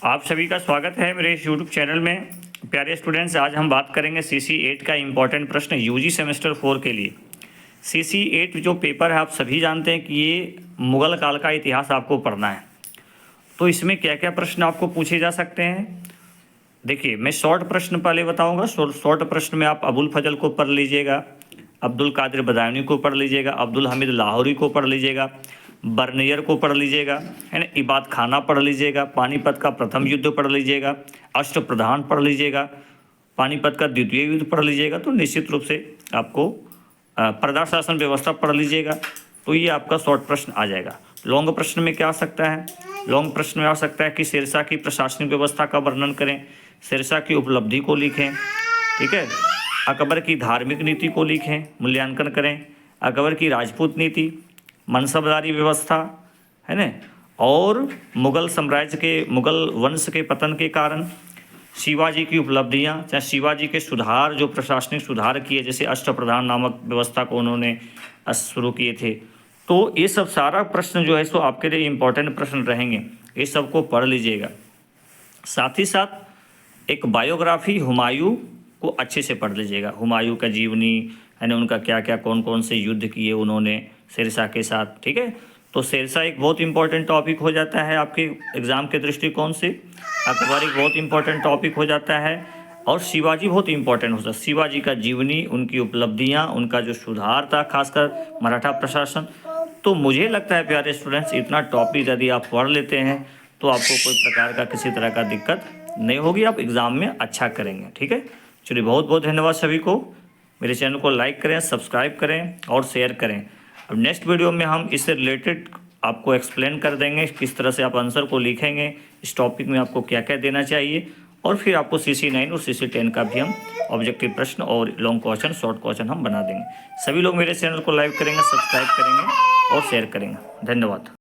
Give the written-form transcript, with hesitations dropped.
आप सभी का स्वागत है मेरे इस यूट्यूब चैनल में। प्यारे स्टूडेंट्स, आज हम बात करेंगे CC8 का इम्पॉर्टेंट प्रश्न यूजी सेमेस्टर 4 के लिए। CC8 जो पेपर है आप सभी जानते हैं कि ये मुगल काल का इतिहास आपको पढ़ना है। तो इसमें क्या क्या प्रश्न आपको पूछे जा सकते हैं, देखिए मैं शॉर्ट प्रश्न पहले बताऊंगा। शॉर्ट प्रश्न में आप अबुल फजल को पढ़ लीजिएगा, अब्दुल कादिर बदायूनी को पढ़ लीजिएगा, अब्दुल हमीद लाहौरी को पढ़ लीजिएगा, बर्नियर को पढ़ लीजिएगा, है ना, इबाद खाना पढ़ लीजिएगा, पानीपत का प्रथम युद्ध पढ़ लीजिएगा, अष्टप्रधान पढ़ लीजिएगा, पानीपत का द्वितीय युद्ध पढ़ लीजिएगा। तो निश्चित रूप से आपको प्रजा शासन व्यवस्था पढ़ लीजिएगा। तो ये आपका शॉर्ट प्रश्न आ जाएगा। लॉन्ग प्रश्न में क्या आ सकता है? लॉन्ग प्रश्न में आ सकता है कि शेरशाह की प्रशासनिक व्यवस्था का वर्णन करें, शेरशाह की उपलब्धि को लिखें, ठीक है, अकबर की धार्मिक नीति को लिखें, मूल्यांकन करें, अकबर की राजपूत नीति, मनसबदारी व्यवस्था, है ना, और मुगल साम्राज्य के, मुगल वंश के पतन के कारण शिवाजी की उपलब्धियां, चाहे शिवाजी के सुधार, जो प्रशासनिक सुधार किए, जैसे अष्टप्रधान नामक व्यवस्था को उन्होंने शुरू किए थे। तो ये सब सारा प्रश्न जो है सो आपके लिए इम्पोर्टेंट प्रश्न रहेंगे, ये सबको पढ़ लीजिएगा। साथ ही साथ एक बायोग्राफी हुमायूं को अच्छे से पढ़ लीजिएगा। हुमायूं का जीवनी, है ना, उनका क्या क्या कौन कौन से युद्ध किए उन्होंने शेरशाह के साथ, ठीक है। तो शेरशाह एक बहुत इंपॉर्टेंट टॉपिक हो जाता है आपके एग्जाम के दृष्टिकोण से, अकबर एक बहुत इंपॉर्टेंट टॉपिक हो जाता है, और शिवाजी बहुत इंपॉर्टेंट हो जाता है। शिवाजी का जीवनी, उनकी उपलब्धियां, उनका जो सुधार था खासकर मराठा प्रशासन। तो मुझे लगता है प्यारे स्टूडेंट्स, इतना टॉपिक यदि आप पढ़ लेते हैं तो आपको कोई प्रकार का किसी तरह का दिक्कत नहीं होगी, आप एग्ज़ाम में अच्छा करेंगे, ठीक है। चलिए, बहुत बहुत धन्यवाद सभी को। मेरे चैनल को लाइक करें, सब्सक्राइब करें और शेयर करें। अब नेक्स्ट वीडियो में हम इससे रिलेटेड आपको एक्सप्लेन कर देंगे किस तरह से आप आंसर को लिखेंगे, इस टॉपिक में आपको क्या क्या देना चाहिए, और फिर आपको CC9 और CC10 का भी हम ऑब्जेक्टिव प्रश्न और लॉन्ग क्वेश्चन, शॉर्ट क्वेश्चन हम बना देंगे। सभी लोग मेरे चैनल को लाइक करेंगे, सब्सक्राइब करेंगे और शेयर करेंगे। धन्यवाद।